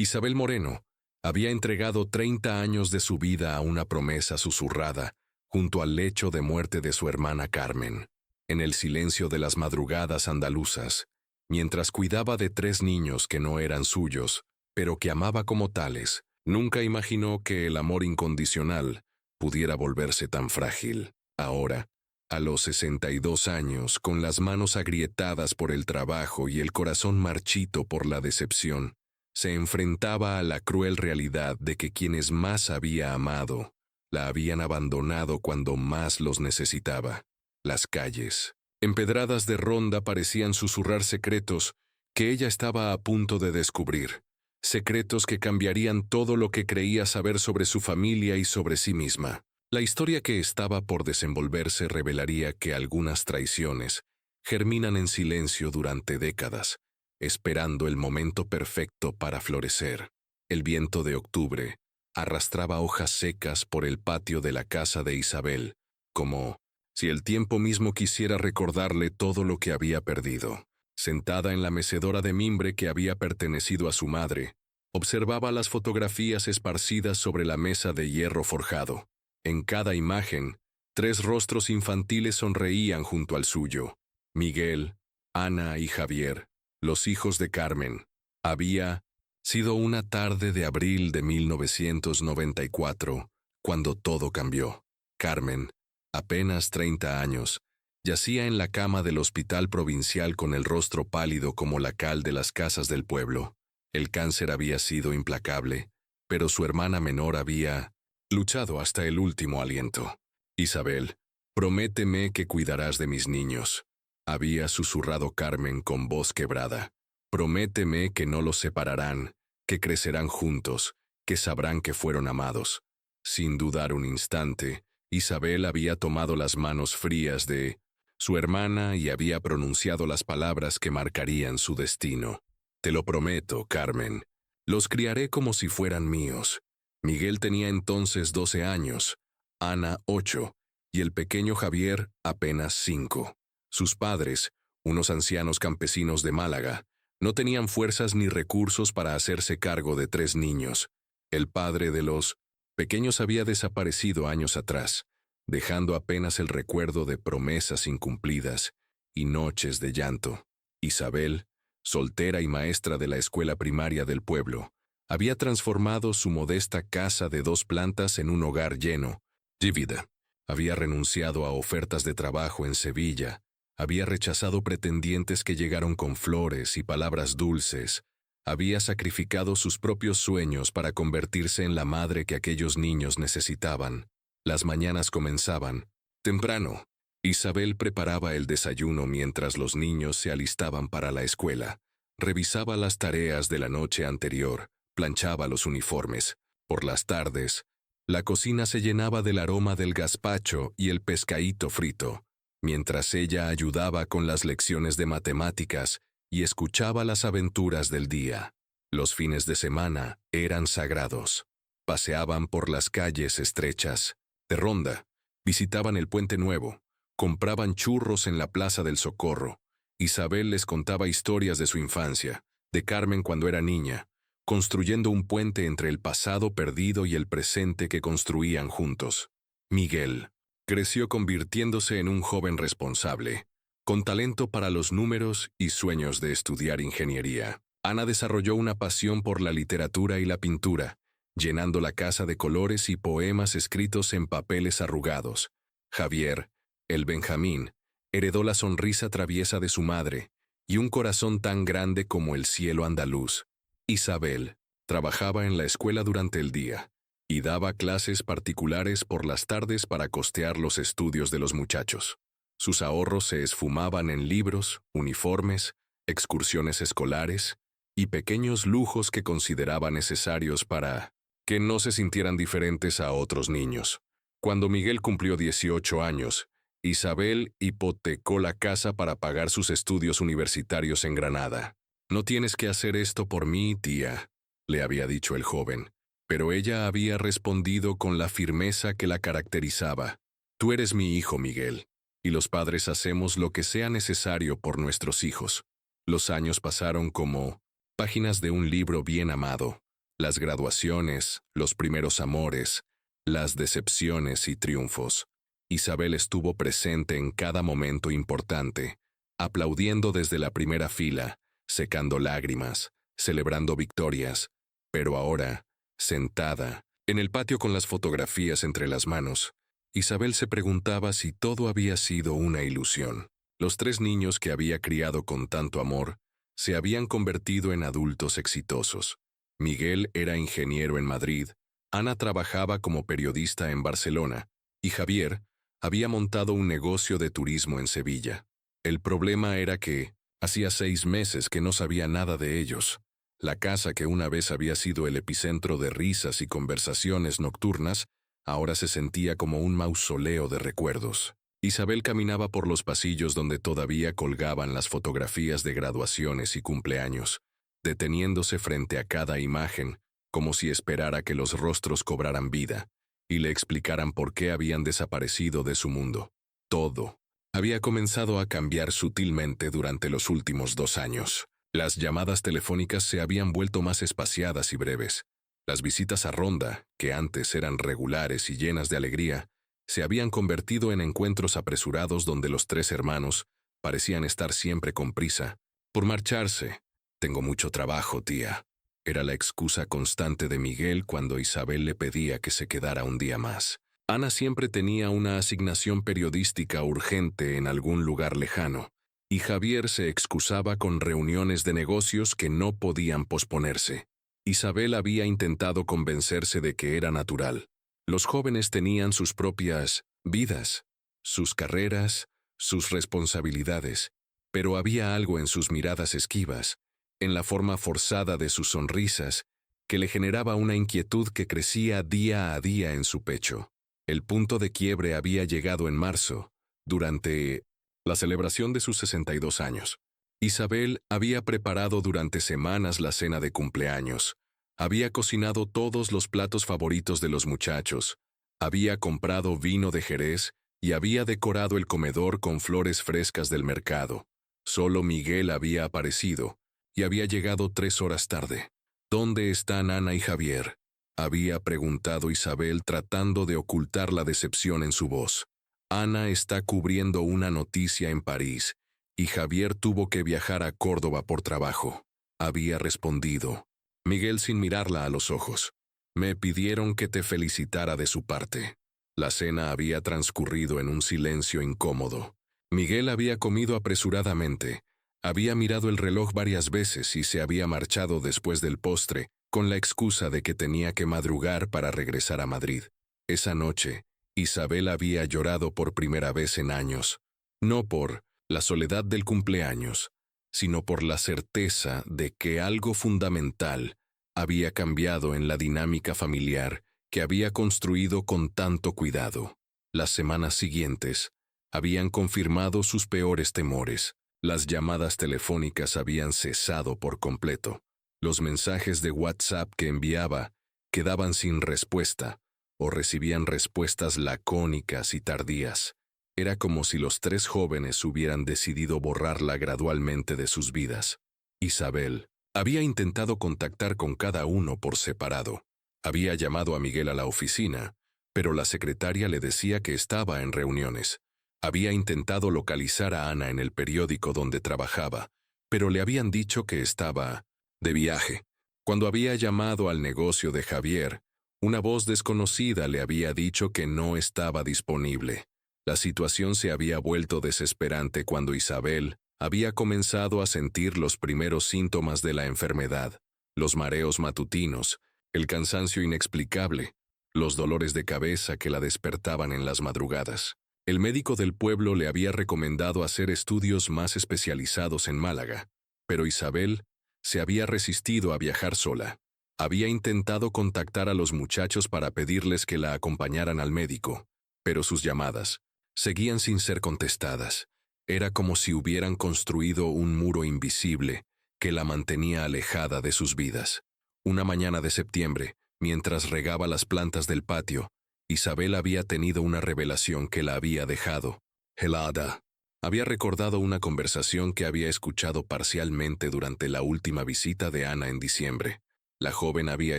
Isabel Moreno había entregado 30 años de su vida a una promesa susurrada junto al lecho de muerte de su hermana Carmen, en el silencio de las madrugadas andaluzas, mientras cuidaba de 3 niños que no eran suyos, pero que amaba como tales. Nunca imaginó que el amor incondicional pudiera volverse tan frágil. Ahora, a los 62 años, con las manos agrietadas por el trabajo y el corazón marchito por la decepción, se enfrentaba a la cruel realidad de que quienes más había amado la habían abandonado cuando más los necesitaba. Las calles, empedradas de ronda, parecían susurrar secretos que ella estaba a punto de descubrir, secretos que cambiarían todo lo que creía saber sobre su familia y sobre sí misma. La historia que estaba por desenvolverse revelaría que algunas traiciones germinan en silencio durante décadas, esperando el momento perfecto para florecer. El viento de octubre arrastraba hojas secas por el patio de la casa de Isabel, como si el tiempo mismo quisiera recordarle todo lo que había perdido. Sentada en la mecedora de mimbre que había pertenecido a su madre, observaba las fotografías esparcidas sobre la mesa de hierro forjado. En cada imagen, 3 rostros infantiles sonreían junto al suyo: Miguel, Ana y Javier, los hijos de Carmen. Había sido una tarde de abril de 1994, cuando todo cambió. Carmen, apenas 30 años, yacía en la cama del hospital provincial con el rostro pálido como la cal de las casas del pueblo. El cáncer había sido implacable, pero su hermana menor había luchado hasta el último aliento. Isabel, prométeme que cuidarás de mis niños, había susurrado Carmen con voz quebrada. Prométeme que no los separarán, que crecerán juntos, que sabrán que fueron amados. Sin dudar un instante, Isabel había tomado las manos frías de su hermana y había pronunciado las palabras que marcarían su destino. Te lo prometo, Carmen. Los criaré como si fueran míos. Miguel tenía entonces 12 años, Ana 8, y el pequeño Javier apenas 5. Sus padres, unos ancianos campesinos de Málaga, no tenían fuerzas ni recursos para hacerse cargo de 3 niños. El padre de los pequeños había desaparecido años atrás, dejando apenas el recuerdo de promesas incumplidas y noches de llanto. Isabel, soltera y maestra de la escuela primaria del pueblo, había transformado su modesta casa de 2 plantas en un hogar lleno de vida. Había renunciado a ofertas de trabajo en Sevilla, había rechazado pretendientes que llegaron con flores y palabras dulces, había sacrificado sus propios sueños para convertirse en la madre que aquellos niños necesitaban. Las mañanas comenzaban temprano. Isabel preparaba el desayuno mientras los niños se alistaban para la escuela, revisaba las tareas de la noche anterior, planchaba los uniformes. Por las tardes, la cocina se llenaba del aroma del gazpacho y el pescadito frito, mientras ella ayudaba con las lecciones de matemáticas y escuchaba las aventuras del día. Los fines de semana eran sagrados. Paseaban por las calles estrechas de Ronda, visitaban el Puente Nuevo, compraban churros en la Plaza del Socorro. Isabel les contaba historias de su infancia, de Carmen cuando era niña, construyendo un puente entre el pasado perdido y el presente que construían juntos. Miguel creció convirtiéndose en un joven responsable, con talento para los números y sueños de estudiar ingeniería. Ana desarrolló una pasión por la literatura y la pintura, llenando la casa de colores y poemas escritos en papeles arrugados. Javier, el Benjamín, heredó la sonrisa traviesa de su madre y un corazón tan grande como el cielo andaluz. Isabel trabajaba en la escuela durante el día y daba clases particulares por las tardes para costear los estudios de los muchachos. Sus ahorros se esfumaban en libros, uniformes, excursiones escolares y pequeños lujos que consideraba necesarios para que no se sintieran diferentes a otros niños. Cuando Miguel cumplió 18 años, Isabel hipotecó la casa para pagar sus estudios universitarios en Granada. «No tienes que hacer esto por mí, tía», le había dicho el joven, pero ella había respondido con la firmeza que la caracterizaba. «Tú eres mi hijo, Miguel, y los padres hacemos lo que sea necesario por nuestros hijos». Los años pasaron como páginas de un libro bien amado, Las graduaciones, los primeros amores, las decepciones y triunfos. Isabel estuvo presente en cada momento importante, aplaudiendo desde la primera fila, secando lágrimas, celebrando victorias, pero ahora, sentada, en el patio con las fotografías entre las manos, Isabel se preguntaba si todo había sido una ilusión. Los 3 niños que había criado con tanto amor se habían convertido en adultos exitosos. Miguel era ingeniero en Madrid, Ana trabajaba como periodista en Barcelona, y Javier había montado un negocio de turismo en Sevilla. El problema era que hacía 6 meses que no sabía nada de ellos. La casa que una vez había sido el epicentro de risas y conversaciones nocturnas, ahora se sentía como un mausoleo de recuerdos. Isabel caminaba por los pasillos donde todavía colgaban las fotografías de graduaciones y cumpleaños, deteniéndose frente a cada imagen, como si esperara que los rostros cobraran vida y le explicaran por qué habían desaparecido de su mundo. Todo había comenzado a cambiar sutilmente durante los últimos 2 años. Las llamadas telefónicas se habían vuelto más espaciadas y breves. Las visitas a Ronda, que antes eran regulares y llenas de alegría, se habían convertido en encuentros apresurados donde los 3 hermanos parecían estar siempre con prisa por marcharse. «Tengo mucho trabajo, tía», era la excusa constante de Miguel cuando Isabel le pedía que se quedara un día más. Ana siempre tenía una asignación periodística urgente en algún lugar lejano, y Javier se excusaba con reuniones de negocios que no podían posponerse. Isabel había intentado convencerse de que era natural. Los jóvenes tenían sus propias vidas, sus carreras, sus responsabilidades, pero había algo en sus miradas esquivas, en la forma forzada de sus sonrisas, que le generaba una inquietud que crecía día a día en su pecho. El punto de quiebre había llegado en marzo, durante la celebración de sus 62 años. Isabel había preparado durante semanas la cena de cumpleaños, había cocinado todos los platos favoritos de los muchachos, había comprado vino de Jerez y había decorado el comedor con flores frescas del mercado. Solo Miguel había aparecido, y había llegado 3 horas tarde. «¿Dónde están Ana y Javier?», había preguntado Isabel tratando de ocultar la decepción en su voz. «Ana está cubriendo una noticia en París, y Javier tuvo que viajar a Córdoba por trabajo», había respondido Miguel sin mirarla a los ojos. «Me pidieron que te felicitara de su parte». La cena había transcurrido en un silencio incómodo. Miguel había comido apresuradamente, había mirado el reloj varias veces y se había marchado después del postre, con la excusa de que tenía que madrugar para regresar a Madrid. Esa noche, Isabel había llorado por primera vez en años, no por la soledad del cumpleaños, sino por la certeza de que algo fundamental había cambiado en la dinámica familiar que había construido con tanto cuidado. Las semanas siguientes habían confirmado sus peores temores. Las llamadas telefónicas habían cesado por completo. Los mensajes de WhatsApp que enviaba quedaban sin respuesta o recibían respuestas lacónicas y tardías. Era como si los 3 jóvenes hubieran decidido borrarla gradualmente de sus vidas. Isabel había intentado contactar con cada uno por separado. Había llamado a Miguel a la oficina, pero la secretaria le decía que estaba en reuniones. Había intentado localizar a Ana en el periódico donde trabajaba, pero le habían dicho que estaba de viaje. Cuando había llamado al negocio de Javier, una voz desconocida le había dicho que no estaba disponible. La situación se había vuelto desesperante cuando Isabel había comenzado a sentir los primeros síntomas de la enfermedad, los mareos matutinos, el cansancio inexplicable, los dolores de cabeza que la despertaban en las madrugadas. El médico del pueblo le había recomendado hacer estudios más especializados en Málaga, pero Isabel se había resistido a viajar sola. Había intentado contactar a los muchachos para pedirles que la acompañaran al médico, pero sus llamadas seguían sin ser contestadas. Era como si hubieran construido un muro invisible que la mantenía alejada de sus vidas. Una mañana de septiembre, mientras regaba las plantas del patio, Isabel había tenido una revelación que la había dejado helada. Había recordado una conversación que había escuchado parcialmente durante la última visita de Ana en diciembre. La joven había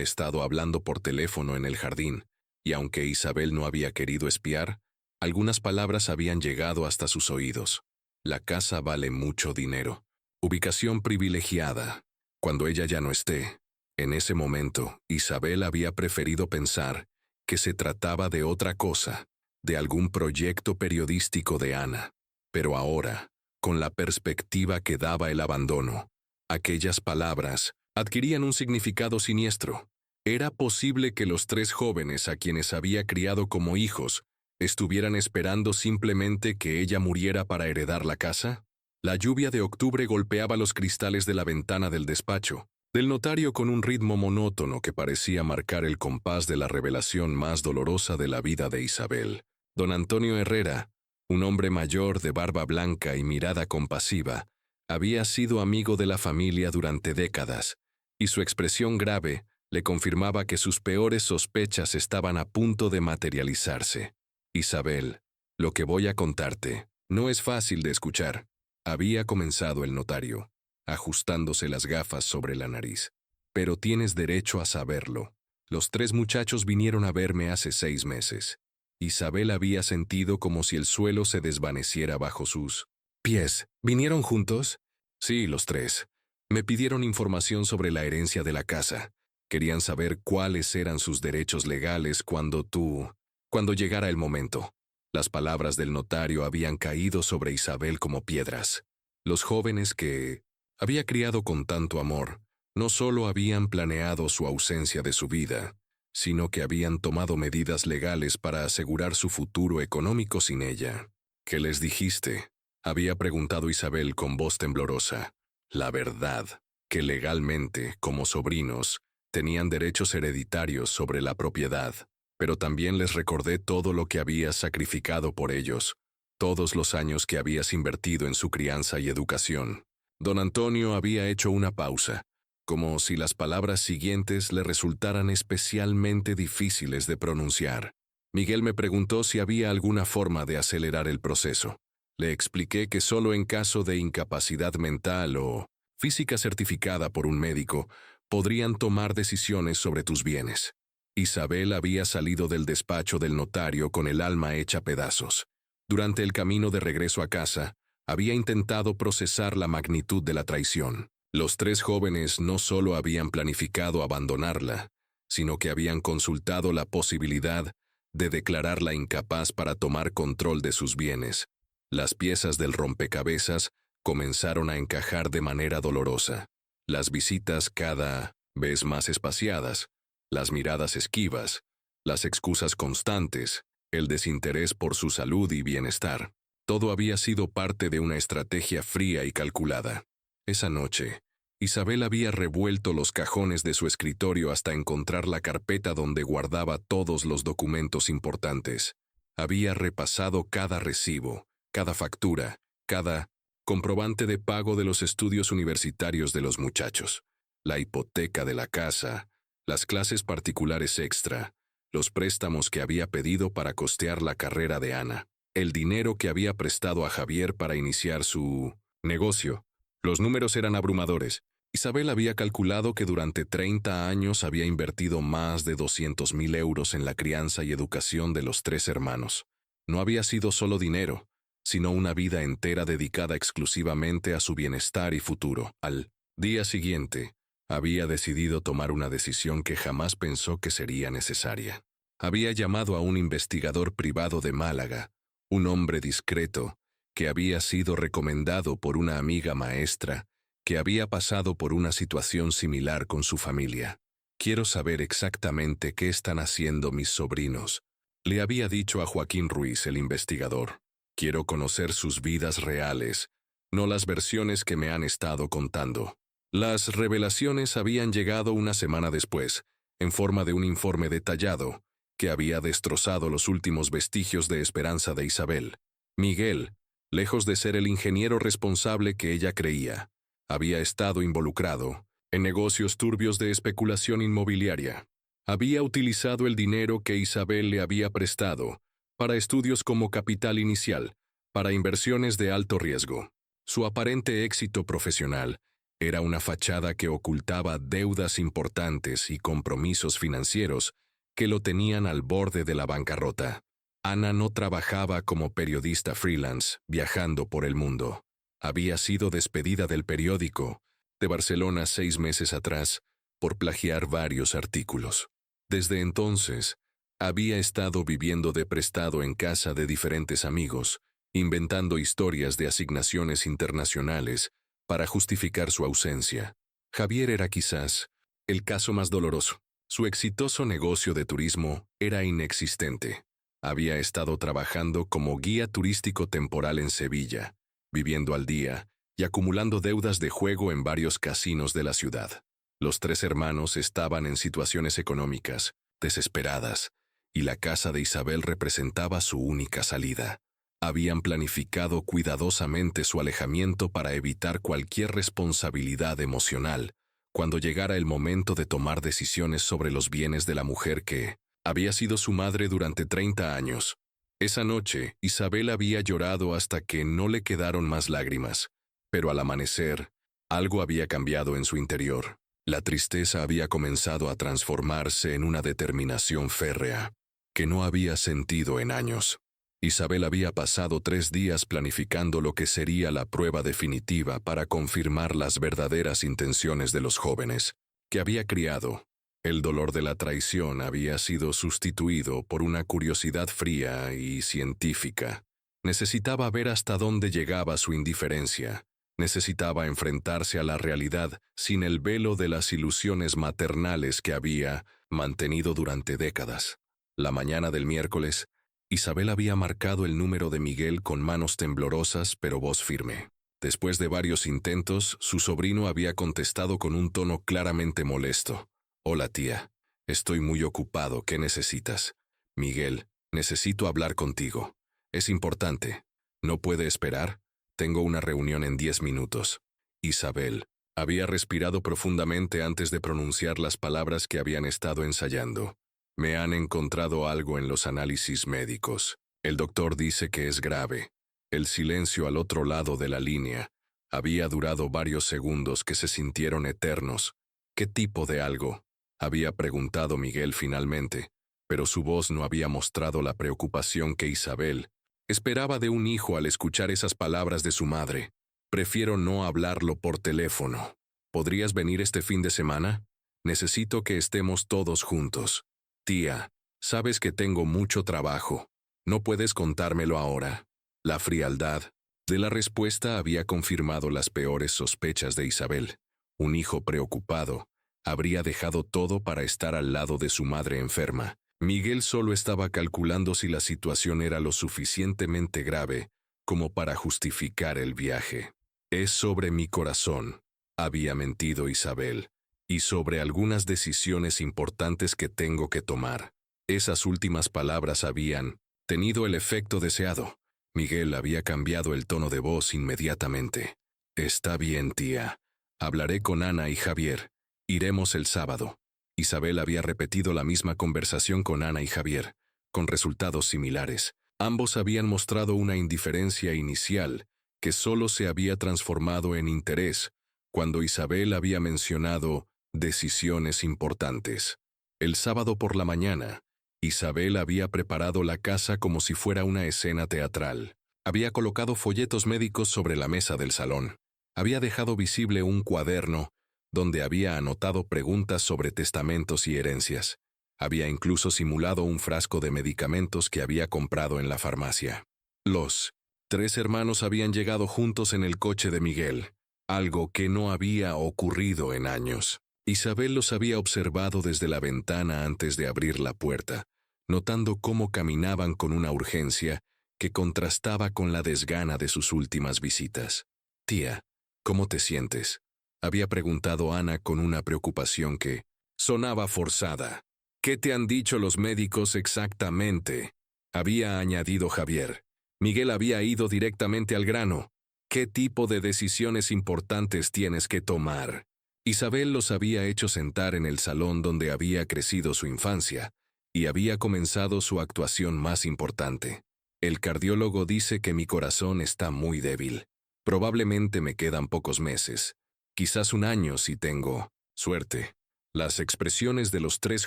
estado hablando por teléfono en el jardín, y aunque Isabel no había querido espiar, algunas palabras habían llegado hasta sus oídos. La casa vale mucho dinero. Ubicación privilegiada. Cuando ella ya no esté. En ese momento, Isabel había preferido pensar que se trataba de otra cosa, de algún proyecto periodístico de Ana. Pero ahora, con la perspectiva que daba el abandono, aquellas palabras adquirían un significado siniestro. ¿Era posible que los tres jóvenes a quienes había criado como hijos estuvieran esperando simplemente que ella muriera para heredar la casa? La lluvia de octubre golpeaba los cristales de la ventana del despacho del notario con un ritmo monótono que parecía marcar el compás de la revelación más dolorosa de la vida de Isabel. Don Antonio Herrera, un hombre mayor de barba blanca y mirada compasiva, había sido amigo de la familia durante décadas, y su expresión grave le confirmaba que sus peores sospechas estaban a punto de materializarse. Isabel, lo que voy a contarte no es fácil de escuchar, había comenzado el notario, ajustándose las gafas sobre la nariz. Pero tienes derecho a saberlo. Los tres muchachos vinieron a verme hace 6 meses. Isabel había sentido como si el suelo se desvaneciera bajo sus pies. ¿Vinieron juntos? Sí, los tres. Me pidieron información sobre la herencia de la casa. Querían saber cuáles eran sus derechos legales cuando llegara el momento. Las palabras del notario habían caído sobre Isabel como piedras. Los jóvenes que había criado con tanto amor, no solo habían planeado su ausencia de su vida, sino que habían tomado medidas legales para asegurar su futuro económico sin ella. ¿Qué les dijiste? Había preguntado Isabel con voz temblorosa. La verdad, que legalmente, como sobrinos, tenían derechos hereditarios sobre la propiedad, pero también les recordé todo lo que habías sacrificado por ellos, todos los años que habías invertido en su crianza y educación. Don Antonio había hecho una pausa, como si las palabras siguientes le resultaran especialmente difíciles de pronunciar. Miguel me preguntó si había alguna forma de acelerar el proceso. Le expliqué que solo en caso de incapacidad mental o física certificada por un médico podrían tomar decisiones sobre tus bienes. Isabel había salido del despacho del notario con el alma hecha pedazos. Durante el camino de regreso a casa, había intentado procesar la magnitud de la traición. Los tres jóvenes no solo habían planificado abandonarla, sino que habían consultado la posibilidad de declararla incapaz para tomar control de sus bienes. Las piezas del rompecabezas comenzaron a encajar de manera dolorosa. Las visitas cada vez más espaciadas, las miradas esquivas, las excusas constantes, el desinterés por su salud y bienestar. Todo había sido parte de una estrategia fría y calculada. Esa noche, Isabel había revuelto los cajones de su escritorio hasta encontrar la carpeta donde guardaba todos los documentos importantes. Había repasado cada recibo, cada factura, cada comprobante de pago de los estudios universitarios de los muchachos, la hipoteca de la casa, las clases particulares extra, los préstamos que había pedido para costear la carrera de Ana, el dinero que había prestado a Javier para iniciar su negocio. Los números eran abrumadores. Isabel había calculado que durante 30 años había invertido más de 200.000 euros en la crianza y educación de los tres hermanos. No había sido solo dinero, sino una vida entera dedicada exclusivamente a su bienestar y futuro. Al día siguiente, había decidido tomar una decisión que jamás pensó que sería necesaria. Había llamado a un investigador privado de Málaga, un hombre discreto, que había sido recomendado por una amiga maestra, que había pasado por una situación similar con su familia. Quiero saber exactamente qué están haciendo mis sobrinos, le había dicho a Joaquín Ruiz, el investigador. Quiero conocer sus vidas reales, no las versiones que me han estado contando. Las revelaciones habían llegado una semana después, en forma de un informe detallado, que había destrozado los últimos vestigios de esperanza de Isabel. Miguel, lejos de ser el ingeniero responsable que ella creía, había estado involucrado en negocios turbios de especulación inmobiliaria. Había utilizado el dinero que Isabel le había prestado para estudios como capital inicial, para inversiones de alto riesgo. Su aparente éxito profesional Era una fachada que ocultaba deudas importantes y compromisos financieros que lo tenían al borde de la bancarrota. Ana no trabajaba como periodista freelance, viajando por el mundo. Había sido despedida del periódico de Barcelona 6 meses atrás por plagiar varios artículos. Desde entonces, había estado viviendo de prestado en casa de diferentes amigos, inventando historias de asignaciones internacionales para justificar su ausencia. Javier era quizás el caso más doloroso. Su exitoso negocio de turismo era inexistente. Había estado trabajando como guía turístico temporal en Sevilla, viviendo al día y acumulando deudas de juego en varios casinos de la ciudad. Los 3 hermanos estaban en situaciones económicas desesperadas, y la casa de Isabel representaba su única salida. Habían planificado cuidadosamente su alejamiento para evitar cualquier responsabilidad emocional cuando llegara el momento de tomar decisiones sobre los bienes de la mujer que había sido su madre durante 30 años. Esa noche, Isabel había llorado hasta que no le quedaron más lágrimas, pero al amanecer, algo había cambiado en su interior. La tristeza había comenzado a transformarse en una determinación férrea que no había sentido en años. Isabel había pasado 3 días planificando lo que sería la prueba definitiva para confirmar las verdaderas intenciones de los jóvenes que había criado. El dolor de la traición había sido sustituido por una curiosidad fría y científica. Necesitaba ver hasta dónde llegaba su indiferencia. Necesitaba enfrentarse a la realidad sin el velo de las ilusiones maternales que había mantenido durante décadas. La mañana del miércoles, Isabel había marcado el número de Miguel con manos temblorosas pero voz firme. Después de varios intentos, su sobrino había contestado con un tono claramente molesto. «Hola, tía. Estoy muy ocupado. ¿Qué necesitas?» «Miguel, necesito hablar contigo. Es importante. ¿No puede esperar? Tengo una reunión en 10 minutos». Isabel había respirado profundamente antes de pronunciar las palabras que habían estado ensayando. «Me han encontrado algo en los análisis médicos. El doctor dice que es grave». El silencio al otro lado de la línea había durado varios segundos que se sintieron eternos. «¿Qué tipo de algo?», había preguntado Miguel finalmente, pero su voz no había mostrado la preocupación que Isabel esperaba de un hijo al escuchar esas palabras de su madre. «Prefiero no hablarlo por teléfono. ¿Podrías venir este fin de semana? Necesito que estemos todos juntos». «Tía, sabes que tengo mucho trabajo. No puedes contármelo ahora». La frialdad de la respuesta había confirmado las peores sospechas de Isabel. Un hijo preocupado habría dejado todo para estar al lado de su madre enferma. Miguel solo estaba calculando si la situación era lo suficientemente grave como para justificar el viaje. «Es sobre mi corazón», había mentido Isabel, «y sobre algunas decisiones importantes que tengo que tomar». Esas últimas palabras habían tenido el efecto deseado. Miguel había cambiado el tono de voz inmediatamente. «Está bien, tía. Hablaré con Ana y Javier. Iremos el sábado». Isabel había repetido la misma conversación con Ana y Javier, con resultados similares. Ambos habían mostrado una indiferencia inicial que solo se había transformado en interés cuando Isabel había mencionado decisiones importantes. El sábado por la mañana, Isabel había preparado la casa como si fuera una escena teatral. Había colocado folletos médicos sobre la mesa del salón. Había dejado visible un cuaderno donde había anotado preguntas sobre testamentos y herencias. Había incluso simulado un frasco de medicamentos que había comprado en la farmacia. Los 3 hermanos habían llegado juntos en el coche de Miguel, algo que no había ocurrido en años. Isabel los había observado desde la ventana antes de abrir la puerta, notando cómo caminaban con una urgencia que contrastaba con la desgana de sus últimas visitas. «Tía, ¿cómo te sientes?», había preguntado Ana con una preocupación que sonaba forzada. «¿Qué te han dicho los médicos exactamente?», había añadido Javier. Miguel había ido directamente al grano. «¿Qué tipo de decisiones importantes tienes que tomar?». Isabel los había hecho sentar en el salón donde había crecido su infancia y había comenzado su actuación más importante. «El cardiólogo dice que mi corazón está muy débil. Probablemente me quedan pocos meses. Quizás un año si tengo suerte. Las expresiones de los tres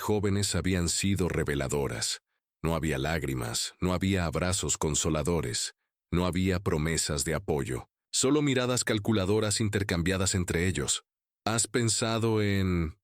jóvenes habían sido reveladoras. No había lágrimas, no había abrazos consoladores, no había promesas de apoyo, solo miradas calculadoras intercambiadas entre ellos. ¿Has pensado en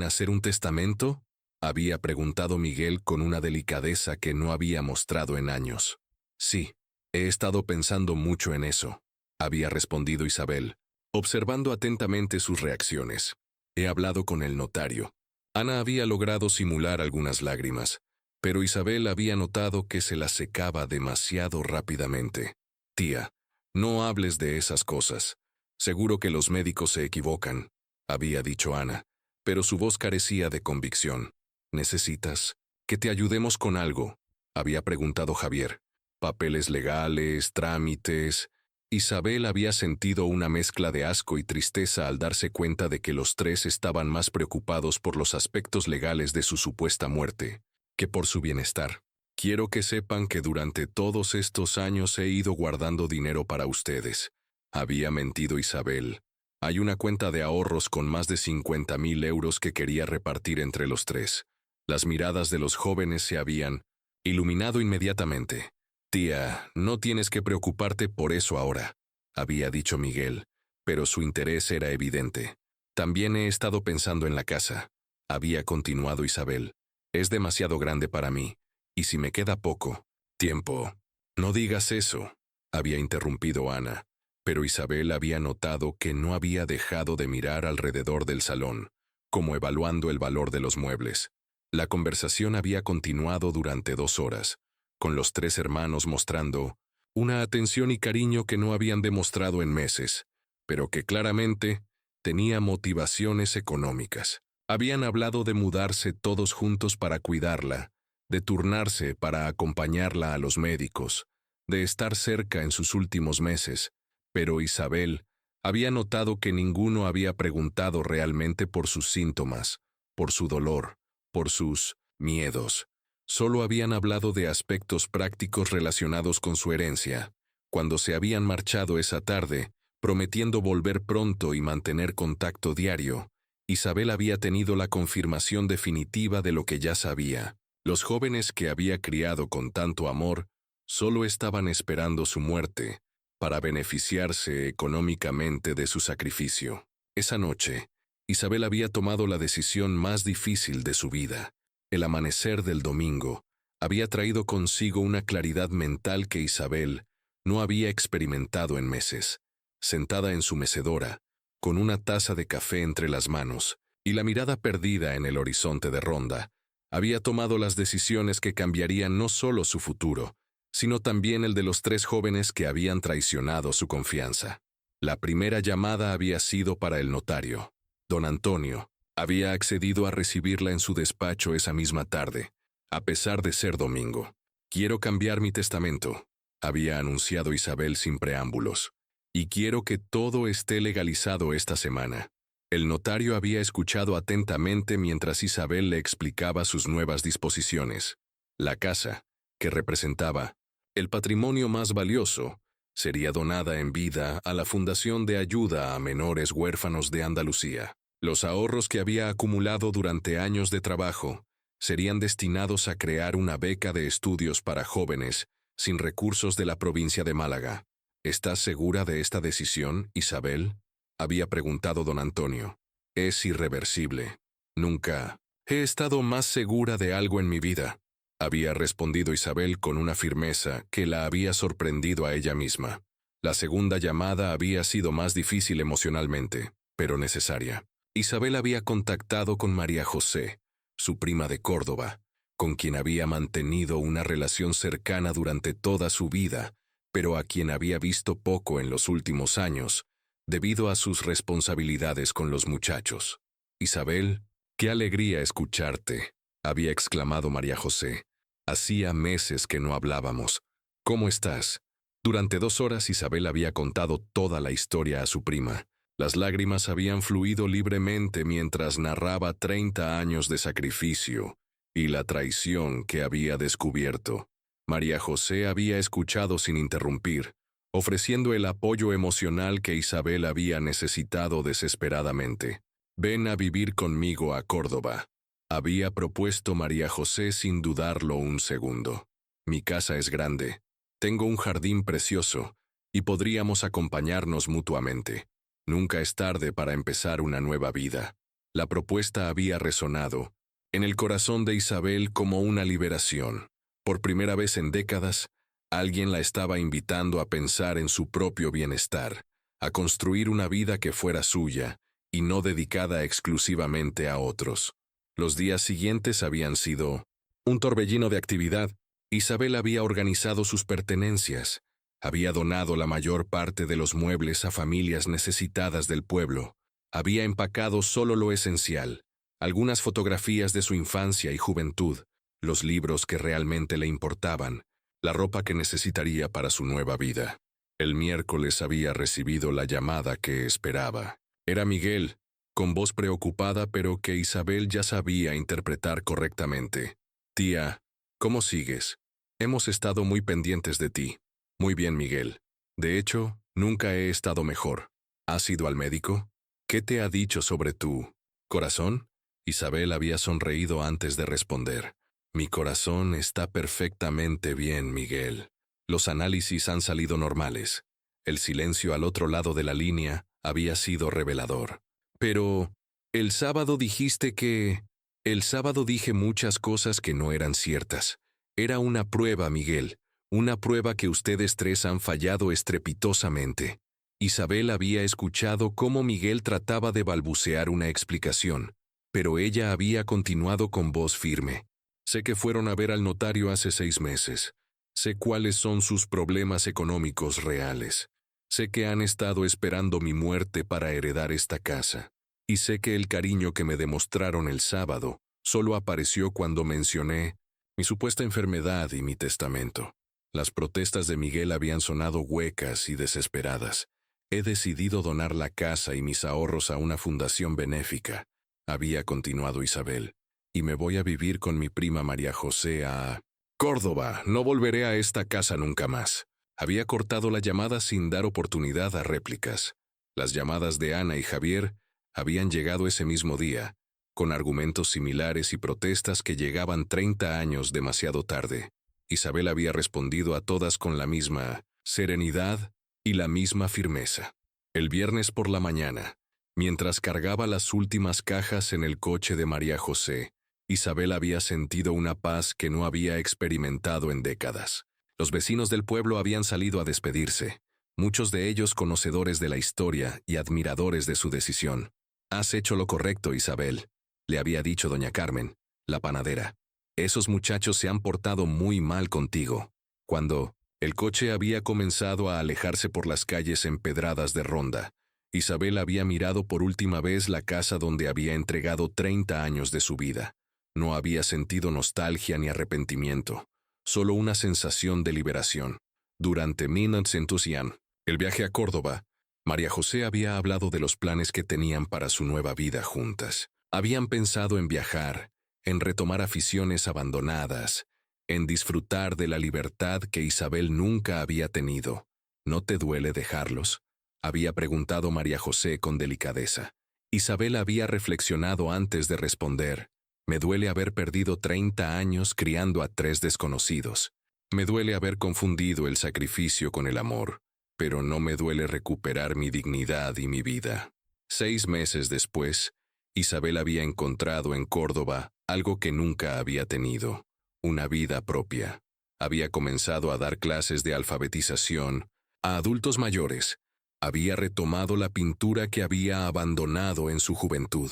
hacer un testamento?, había preguntado Miguel con una delicadeza que no había mostrado en años. Sí, he estado pensando mucho en eso, había respondido Isabel, observando atentamente sus reacciones. He hablado con el notario. Ana había logrado simular algunas lágrimas, pero Isabel había notado que se las secaba demasiado rápidamente. Tía, no hables de esas cosas. Seguro que los médicos se equivocan, había dicho Ana, pero su voz carecía de convicción. ¿Necesitas que te ayudemos con algo?, había preguntado Javier. Papeles legales, trámites. Isabel había sentido una mezcla de asco y tristeza al darse cuenta de que los tres estaban más preocupados por los aspectos legales de su supuesta muerte que por su bienestar. Quiero que sepan que durante todos estos años he ido guardando dinero para ustedes, había mentido Isabel. Hay una cuenta de ahorros con más de 50,000 euros que quería repartir entre los tres. Las miradas de los jóvenes se habían iluminado inmediatamente. Tía, no tienes que preocuparte por eso ahora, había dicho Miguel, pero su interés era evidente. También he estado pensando en la casa, había continuado Isabel. Es demasiado grande para mí, y si me queda poco tiempo. No digas eso, había interrumpido Ana, pero Isabel había notado que no había dejado de mirar alrededor del salón, como evaluando el valor de los muebles. La conversación había continuado durante 2 horas, con los tres hermanos mostrando una atención y cariño que no habían demostrado en meses, pero que claramente tenía motivaciones económicas. Habían hablado de mudarse todos juntos para cuidarla, de turnarse para acompañarla a los médicos, de estar cerca en sus últimos meses, pero Isabel había notado que ninguno había preguntado realmente por sus síntomas, por su dolor, por sus miedos. Solo habían hablado de aspectos prácticos relacionados con su herencia. Cuando se habían marchado esa tarde, prometiendo volver pronto y mantener contacto diario, Isabel había tenido la confirmación definitiva de lo que ya sabía. Los jóvenes que había criado con tanto amor solo estaban esperando su muerte para beneficiarse económicamente de su sacrificio. Esa noche, Isabel había tomado la decisión más difícil de su vida. El amanecer del domingo había traído consigo una claridad mental que Isabel no había experimentado en meses. Sentada en su mecedora, con una taza de café entre las manos y la mirada perdida en el horizonte de Ronda, había tomado las decisiones que cambiarían no solo su futuro, sino también el de los tres jóvenes que habían traicionado su confianza. La primera llamada había sido para el notario. Don Antonio había accedido a recibirla en su despacho esa misma tarde, a pesar de ser domingo. «Quiero cambiar mi testamento», había anunciado Isabel sin preámbulos. «Y quiero que todo esté legalizado esta semana». El notario había escuchado atentamente mientras Isabel le explicaba sus nuevas disposiciones. La casa, que representaba el patrimonio más valioso, sería donada en vida a la Fundación de Ayuda a Menores Huérfanos de Andalucía. Los ahorros que había acumulado durante años de trabajo serían destinados a crear una beca de estudios para jóvenes sin recursos de la provincia de Málaga. «¿Estás segura de esta decisión, Isabel?», había preguntado don Antonio. «Es irreversible. Nunca he estado más segura de algo en mi vida», había respondido Isabel con una firmeza que la había sorprendido a ella misma. La segunda llamada había sido más difícil emocionalmente, pero necesaria. Isabel había contactado con María José, su prima de Córdoba, con quien había mantenido una relación cercana durante toda su vida, pero a quien había visto poco en los últimos años, debido a sus responsabilidades con los muchachos. «Isabel, qué alegría escucharte», había exclamado María José. «Hacía meses que no hablábamos. ¿Cómo estás?». Durante 2 horas Isabel había contado toda la historia a su prima. Las lágrimas habían fluido libremente mientras narraba 30 años de sacrificio y la traición que había descubierto. María José había escuchado sin interrumpir, ofreciendo el apoyo emocional que Isabel había necesitado desesperadamente. «Ven a vivir conmigo a Córdoba», había propuesto María José sin dudarlo un segundo. «Mi casa es grande, tengo un jardín precioso, y podríamos acompañarnos mutuamente. Nunca es tarde para empezar una nueva vida». La propuesta había resonado en el corazón de Isabel como una liberación. Por primera vez en décadas, alguien la estaba invitando a pensar en su propio bienestar, a construir una vida que fuera suya y no dedicada exclusivamente a otros. Los días siguientes habían sido un torbellino de actividad. Isabel había organizado sus pertenencias, había donado la mayor parte de los muebles a familias necesitadas del pueblo, había empacado solo lo esencial, algunas fotografías de su infancia y juventud, los libros que realmente le importaban, la ropa que necesitaría para su nueva vida. El miércoles había recibido la llamada que esperaba. Era Miguel, con voz preocupada pero que Isabel ya sabía interpretar correctamente. «Tía, ¿cómo sigues? Hemos estado muy pendientes de ti». «Muy bien, Miguel. De hecho, nunca he estado mejor. ¿Has ido al médico? ¿Qué te ha dicho sobre tu corazón?» Isabel había sonreído antes de responder. «Mi corazón está perfectamente bien, Miguel. Los análisis han salido normales». El silencio al otro lado de la línea había sido revelador. «Pero, el sábado dijiste que...» «El sábado dije muchas cosas que no eran ciertas. Era una prueba, Miguel. Una prueba que ustedes tres han fallado estrepitosamente». Isabel había escuchado cómo Miguel trataba de balbucear una explicación, pero ella había continuado con voz firme. «Sé que fueron a ver al notario hace 6 meses. Sé cuáles son sus problemas económicos reales. Sé que han estado esperando mi muerte para heredar esta casa. Y sé que el cariño que me demostraron el sábado solo apareció cuando mencioné mi supuesta enfermedad y mi testamento». Las protestas de Miguel habían sonado huecas y desesperadas. «He decidido donar la casa y mis ahorros a una fundación benéfica», había continuado Isabel, «y me voy a vivir con mi prima María José a Córdoba. No volveré a esta casa nunca más». Había cortado la llamada sin dar oportunidad a réplicas. Las llamadas de Ana y Javier habían llegado ese mismo día, con argumentos similares y protestas que llegaban 30 años demasiado tarde. Isabel había respondido a todas con la misma serenidad y la misma firmeza. El viernes por la mañana, mientras cargaba las últimas cajas en el coche de María José, Isabel había sentido una paz que no había experimentado en décadas. Los vecinos del pueblo habían salido a despedirse, muchos de ellos conocedores de la historia y admiradores de su decisión. «Has hecho lo correcto, Isabel», le había dicho doña Carmen, la panadera. «Esos muchachos se han portado muy mal contigo». Cuando el coche había comenzado a alejarse por las calles empedradas de Ronda, Isabel había mirado por última vez la casa donde había entregado 30 años de su vida. No había sentido nostalgia ni arrepentimiento, solo una sensación de liberación. Durante Minut's Enthusiasm, el viaje a Córdoba, María José había hablado de los planes que tenían para su nueva vida juntas. Habían pensado en viajar, en retomar aficiones abandonadas, en disfrutar de la libertad que Isabel nunca había tenido. «¿No te duele dejarlos?», había preguntado María José con delicadeza. Isabel había reflexionado antes de responder. «Me duele haber perdido 30 años criando a 3 desconocidos. Me duele haber confundido el sacrificio con el amor, pero no me duele recuperar mi dignidad y mi vida». 6 meses después, Isabel había encontrado en Córdoba algo que nunca había tenido: una vida propia. Había comenzado a dar clases de alfabetización a adultos mayores. Había retomado la pintura que había abandonado en su juventud.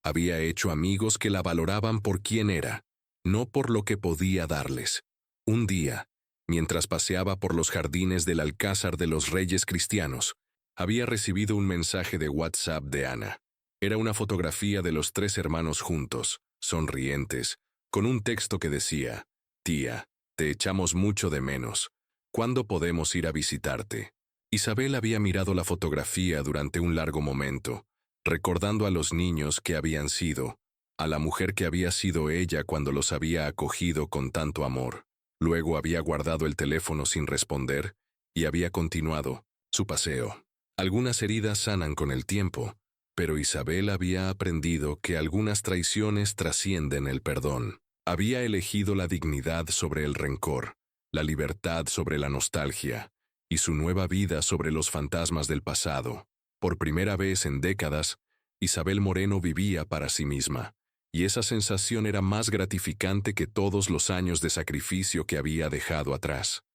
Había hecho amigos que la valoraban por quien era, no por lo que podía darles. Un día, mientras paseaba por los jardines del Alcázar de los Reyes Cristianos, había recibido un mensaje de WhatsApp de Ana. Era una fotografía de los 3 hermanos juntos, sonrientes, con un texto que decía: «Tía, te echamos mucho de menos. ¿Cuándo podemos ir a visitarte?». Isabel había mirado la fotografía durante un largo momento, recordando a los niños que habían sido, a la mujer que había sido ella cuando los había acogido con tanto amor. Luego había guardado el teléfono sin responder y había continuado su paseo. Algunas heridas sanan con el tiempo, pero Isabel había aprendido que algunas traiciones trascienden el perdón. Había elegido la dignidad sobre el rencor, la libertad sobre la nostalgia, y su nueva vida sobre los fantasmas del pasado. Por primera vez en décadas, Isabel Moreno vivía para sí misma, y esa sensación era más gratificante que todos los años de sacrificio que había dejado atrás.